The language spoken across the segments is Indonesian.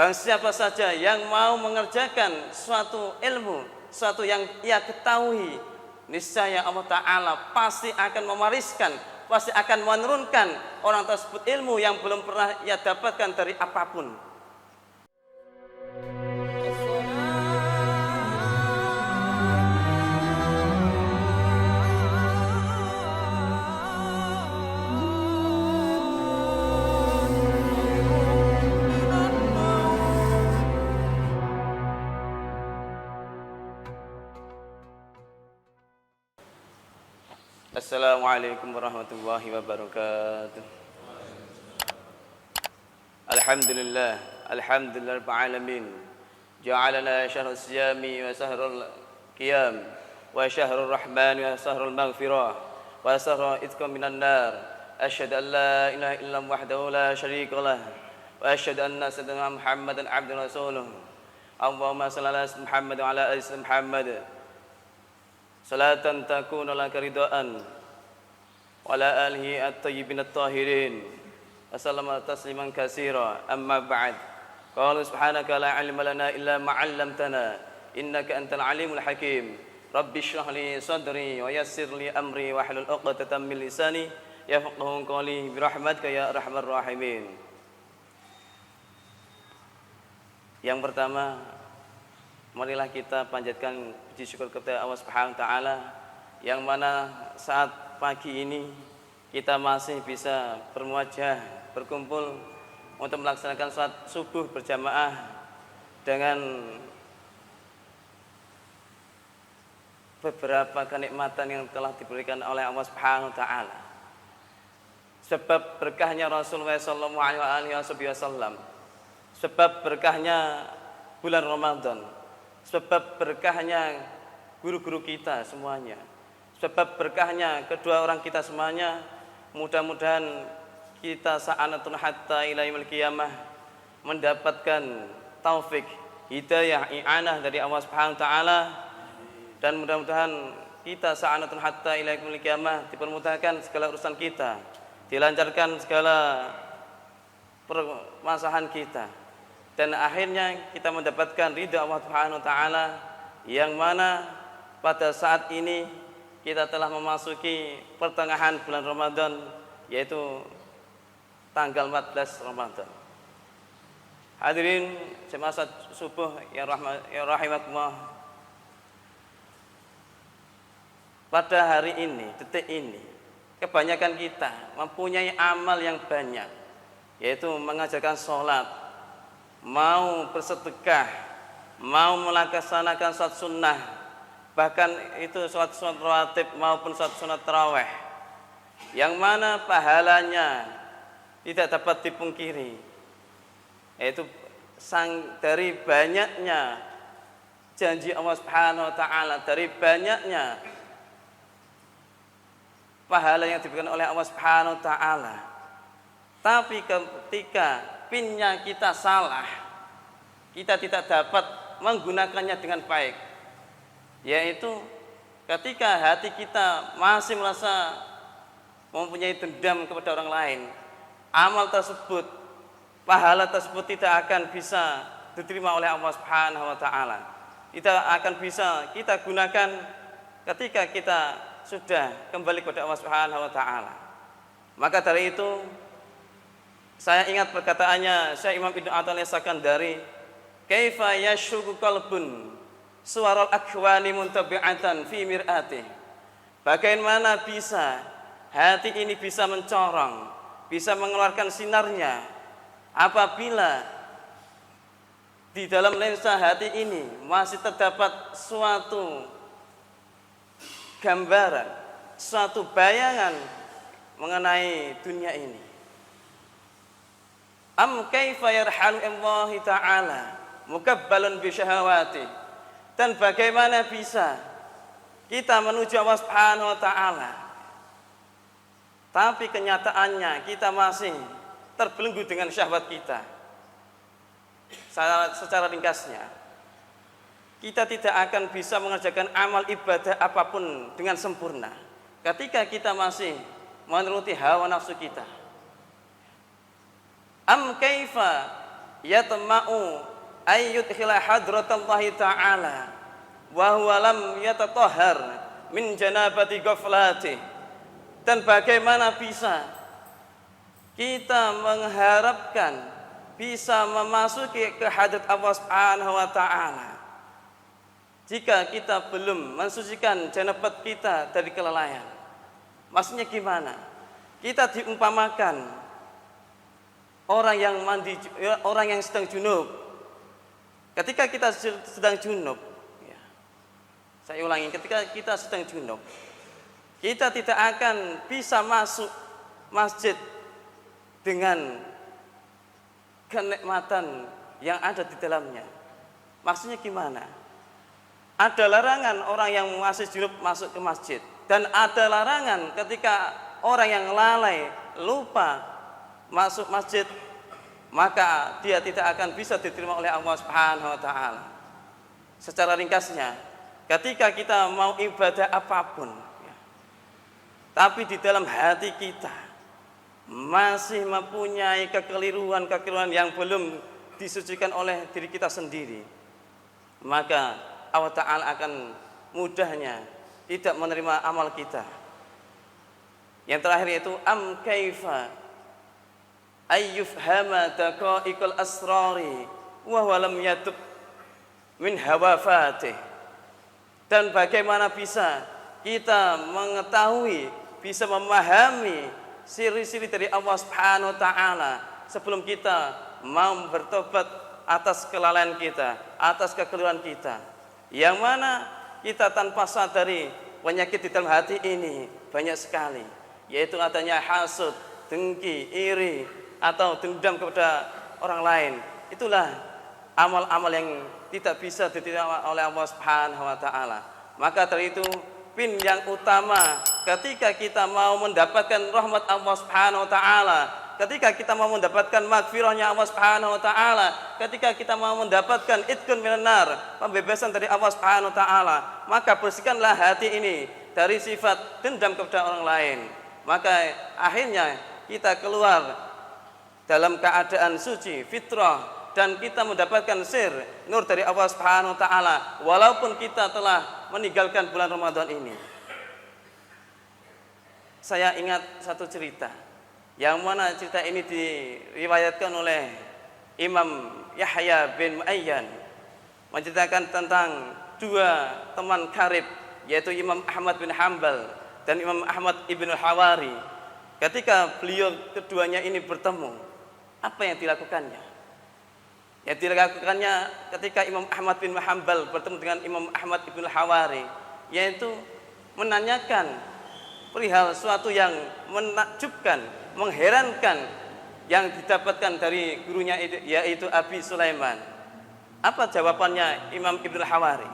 Barang siapa saja yang mau mengerjakan suatu ilmu, suatu yang ia ketahui, niscaya Allah Ta'ala pasti akan mewariskan, pasti akan menurunkan orang tersebut ilmu yang belum pernah ia dapatkan dari apapun. Assalamualaikum warahmatullahi wabarakatuh. Alhamdulillah, alhamdulillah rabbil alamin. Ja'alana syahrul siyami wa syahrul qiyam wa syahrul rahman wa syahrul maghfirah wa syahrul itqam minan nar. Asyhadu an la ilaha illallah wahdahu la syarika lah wa asyhadu anna sayyidina Muhammadan abduhu wa rasuluh. Allahumma shalli ala Muhammad wa ala ali Muhammad. Salatan takunu laka ridhaan wa ala alihi at-tayyibin at-tahirin wa sallama tasliman katsira. Amma ba'd. Qala subhanaka la ilma lana illa ma 'allamtana innaka antal alimul hakim. Rabbi shrah li sadri wa yassir li amri wa hlul 'uqdatam min lisani yafqahu qawli bi rahmatika ya arhamar rahimin. Yang pertama, marilah kita panjatkan puji syukur kepada Allah Subhanahu wa taala yang mana saat pagi ini kita masih bisa bermuajah, berkumpul untuk melaksanakan salat subuh berjamaah dengan beberapa kenikmatan yang telah diberikan oleh Allah Subhanahu wa taala. Sebab berkahnya Rasulullah sallallahu alaihi wasallam, sebab berkahnya bulan Ramadan, sebab berkahnya guru-guru kita semuanya, sebab berkahnya kedua orang kita semuanya. Mudah-mudahan kita sa'anatun hatta ila yaumil qiyamah mendapatkan taufik, hidayah, i'anah dari Allah Subhanahu wa taala, dan mudah-mudahan kita sa'anatun hatta ila yaumil qiyamah dipermudahkan segala urusan kita, dilancarkan segala permasalahan kita, dan akhirnya kita mendapatkan ridha Allah Subhanahu wa taala, yang mana pada saat ini kita telah memasuki pertengahan bulan Ramadan, yaitu tanggal 14 Ramadan. Hadirin jemaah salat subuh ya rahimakumullah. Pada hari ini, detik ini, kebanyakan kita mempunyai amal yang banyak, yaitu mengajarkan sholat, mau bersedekah, mau melaksanakan sholat sunnah, bahkan itu sholat rawatib maupun sholat sunat tarawih, yang mana pahalanya tidak dapat dipungkiri, yaitu dari banyaknya janji Allah Subhanahu wa taala, dari banyaknya pahala yang diberikan oleh Allah Subhanahu wa taala. Tapi ketika pinnya kita salah, kita tidak dapat menggunakannya dengan baik, yaitu ketika hati kita masih merasa mempunyai dendam kepada orang lain, amal tersebut, pahala tersebut tidak akan bisa diterima oleh Allah Subhanahu wa taala. Tidak akan bisa kita gunakan ketika kita sudah kembali kepada Allah Subhanahu wa taala. Maka dari itu saya ingat perkataannya Syekh Imam Ibnu Athaillah Sakandari, "Kaifa yashruqu qalbun suwaral akwani muntabi'atan fi mir'atih." Bagaimana bisa hati ini bisa mencorong, bisa mengeluarkan sinarnya apabila di dalam lensa hati ini masih terdapat suatu gambaran, suatu bayangan mengenai dunia ini. Am kaifa yarhalu Allah ta'ala mukabbalun bi syahawati. Dan bagaimana bisa kita menuju Allah Subhanahu wa taala, tapi kenyataannya kita masih terbelenggu dengan syahwat kita. Secara ringkasnya, kita tidak akan bisa mengerjakan amal ibadah apapun dengan sempurna ketika kita masih menuruti hawa nafsu kita. Am kaifa yatma'u ayyudkhila hadratallahi ta'ala wa huwa lam yatatahhar min janabati ghaflatih. Dan bagaimana bisa kita mengharapkan bisa memasuki ke hadrat Allah Subhanahu wa taala jika kita belum mensucikan janabat kita dari kelalaian. Maksudnya gimana? Kita diumpamakan orang yang mandi, orang yang sedang junub. Ketika kita sedang junub, ya, saya ulangi, ketika kita sedang junub, kita tidak akan bisa masuk masjid dengan kenikmatan yang ada di dalamnya. Maksudnya gimana? Ada larangan orang yang masih junub masuk ke masjid, dan ada larangan ketika orang yang lalai, lupa masuk masjid, maka dia tidak akan bisa diterima oleh Allah Subhanahu wa taala. Secara ringkasnya, ketika kita mau ibadah apapun, ya, tapi di dalam hati kita masih mempunyai kekeliruan yang belum disucikan oleh diri kita sendiri, maka Allah Ta'ala akan mudahnya tidak menerima amal kita. Yang terakhir yaitu am kaifa ayyufhama daqaiqal asrari wa huwa lam yatub min hawafatih. Dan bagaimana bisa kita mengetahui, bisa memahami siri-siri dari Allah Subhanahu wa taala sebelum kita mau bertobat atas kelalaian kita, atas kekeliruan kita. Yang mana kita tanpa sadari penyakit di dalam hati ini banyak sekali, yaitu adanya hasud, dengki, iri, atau dendam kepada orang lain. Itulah amal-amal yang tidak bisa diterima oleh Allah Subhanahu wa taala. Maka dari itu pin yang utama ketika kita mau mendapatkan rahmat Allah Subhanahu wa taala, ketika kita mau mendapatkan magfirahnya Allah Subhanahu wa taala, ketika kita mau mendapatkan itqun minan nar, pembebasan dari Allah Subhanahu wa taala, maka bersihkanlah hati ini dari sifat dendam kepada orang lain. Maka akhirnya kita keluar dalam keadaan suci, fitrah, dan kita mendapatkan sir nur dari Allah Subhanahu wa taala walaupun kita telah meninggalkan bulan Ramadan ini. Saya ingat satu cerita, yang mana cerita ini diriwayatkan oleh Imam Yahya bin Mu'ayyan, menceritakan tentang dua teman karib, yaitu Imam Ahmad bin Hanbal dan Imam Ahmad ibn Hawari. Ketika beliau keduanya ini bertemu, apa yang dilakukannya? Yang dilakukannya ketika Imam Ahmad bin Hanbal bertemu dengan Imam Ahmad ibn Hawari, yaitu menanyakan perihal suatu yang menakjubkan, mengherankan yang didapatkan dari gurunya itu, yaitu Abi Sulaiman. Apa jawabannya Imam Ibnu Hawari?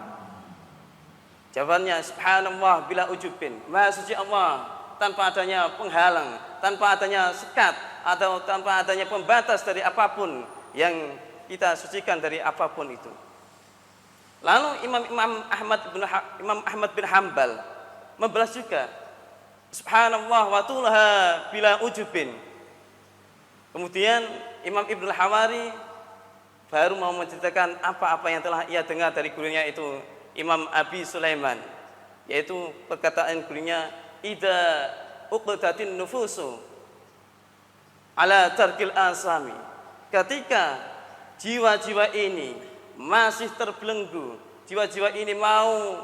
Jawabannya, subhanallah bila ujubin, maha suci Allah tanpa adanya penghalang, tanpa adanya sekat, atau tanpa adanya pembatas dari apapun yang kita sucikan dari apapun itu. Lalu Imam Ahmad bin Hanbal membalas juga, subhanallah wa tulha bila ujubin. Kemudian Imam Ibnu Hawari baru mau menceritakan apa-apa yang telah ia dengar dari gurunya itu Imam Abi Sulaiman, yaitu perkataan gurunya, idza uqdatin nufusu ala tarkil asami. Ketika jiwa-jiwa ini masih terbelenggu, jiwa-jiwa ini mau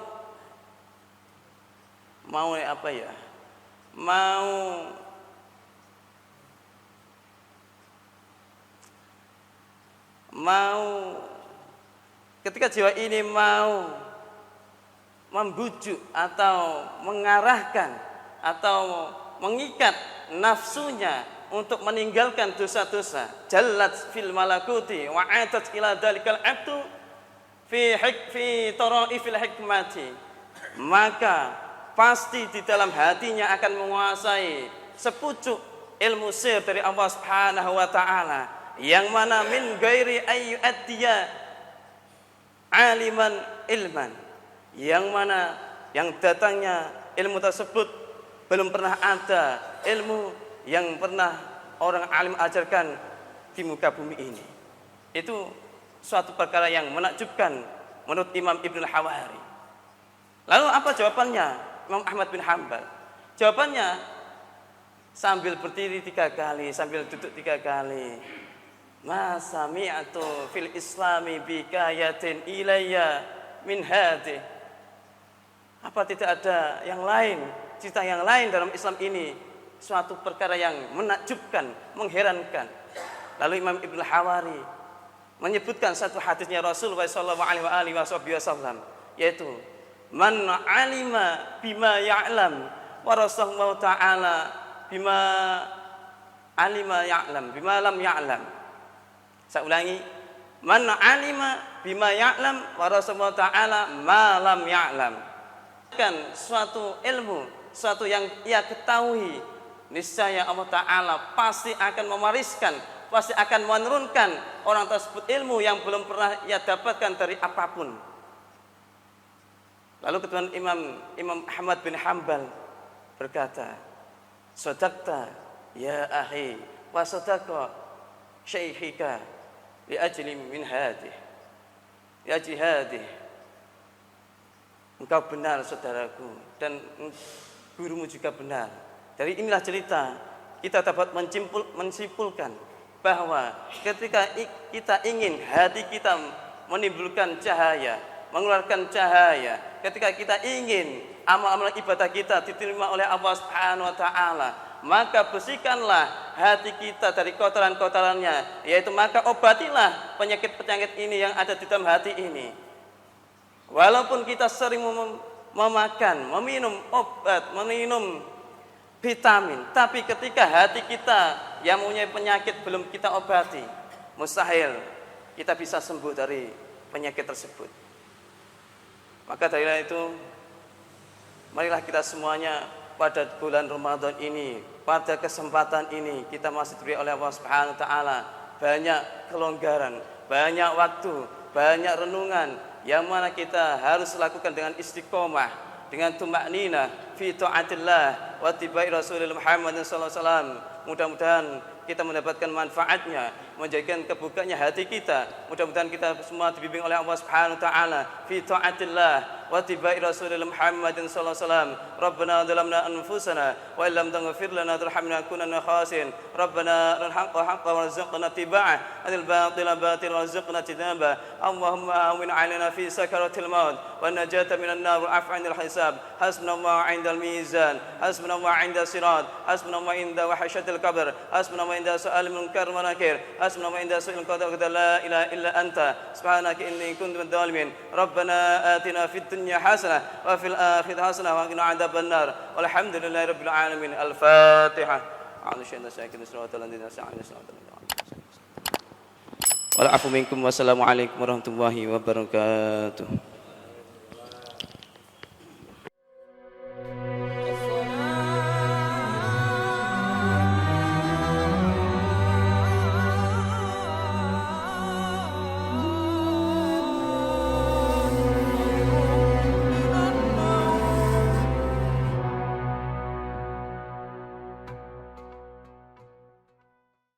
apa ya? Ketika jiwa ini mau membujuk atau mengarahkan atau mengikat nafsunya untuk meninggalkan dosa-dosa, jallat fil malakuti wa atat ila dalikal abdu fi taraifil hikmati, maka pasti di dalam hatinya akan menguasai sepucuk ilmu sir dari Allah Subhanahu wa taala, yang mana min ghairi ayyaddiya aliman ilman, yang mana yang datangnya ilmu tersebut belum pernah ada ilmu yang pernah orang alim ajarkan di muka bumi ini. Itu suatu perkara yang menakjubkan menurut Imam Ibnul Hawari. Lalu apa jawabannya Imam Ahmad bin Hanbal? Jawabannya sambil berdiri 3 kali, sambil duduk 3 kali. Ma sami'tu fil islami bikayatin ilayya min hadih. Apa tidak ada yang lain, cerita yang lain dalam Islam ini, suatu perkara yang menakjubkan, mengherankan. Lalu Imam Ibnul Hawari menyebutkan satu hadisnya Rasulullah sallallahu alaihi wasallam, yaitu man alima bima ya'lam wa rasulullah ta'ala bima alima ya'lam bima lam ya'lam. Saya ulangi, man alima bima ya'lam wa rasulullah ta'ala ma lam ya'lam. Kan suatu ilmu, suatu yang ia ketahui, niscaya Allah Ta'ala pasti akan mewariskan, pasti akan menurunkan orang tersebut ilmu yang belum pernah ia dapatkan dari apapun. Lalu kemudian Imam Ahmad bin Hanbal berkata, "Shadaqta ya akhi wa sadaqa syaikhika li ajli min hadih." Ya jihadih. Engkau benar saudaraku dan gurumu juga benar. Dari inilah cerita kita dapat menyimpulkan bahwa ketika kita ingin hati kita menimbulkan cahaya, mengeluarkan cahaya, ketika kita ingin amal-amal ibadah kita diterima oleh Allah Subhanahu wa taala, maka bersihkanlah hati kita dari kotoran-kotorannya, yaitu maka obatilah penyakit-penyakit ini yang ada di dalam hati ini. Walaupun kita sering memakan, meminum obat, meminum vitamin, tapi ketika hati kita yang mempunyai penyakit belum kita obati, mustahil kita bisa sembuh dari penyakit tersebut. Maka dari itu, marilah kita semuanya pada bulan Ramadan ini, pada kesempatan ini, kita masih diberi oleh Allah Subhanahu wa taala banyak kelonggaran, banyak waktu, banyak renungan yang mana kita harus lakukan dengan istiqomah, dengan tumakninah fi taatillah wa tibai Rasulullah Muhammad sallallahu alaihi wasallam. Mudah-mudahan kita mendapatkan manfaatnya, menjadikan kebukanya hati kita. Mudah-mudahan kita semua dibimbing oleh Allah Subhanahu wa taala fi taatillah wa tibai Rasulullah Muhammad sallallahu alaihi wasallam. Rabbana zalamna anfusana wa illam taghfir lana tarhamna kunanna khasirin. Rabbana al-haqqa warzuqna tiba'ah anil batila batil warzuqna tinaba. Allahumma awin 'alaina fi sakaratil maut wa najata minan nar wa af'anil hisab. Hasbunallahu 'indal mizan, hasbunallahu 'indas sirat, hasbunallahu 'inda wahsyatil qabr, hasbunallahu 'inda su'al munkar wa nakir, hasbunallahu 'inda su'il qada la ilaha illa anta subhanaka inni kuntu minadh dhalimin. Rabbana atina fid dunya hasanah wa fil akhirati hasanah wa qina 'adzaban nar. Walhamdulillahi rabbil alamin. Al-Fatihah. Wal afu minkum wassalamu alaikum warahmatullahi wabarakatuh.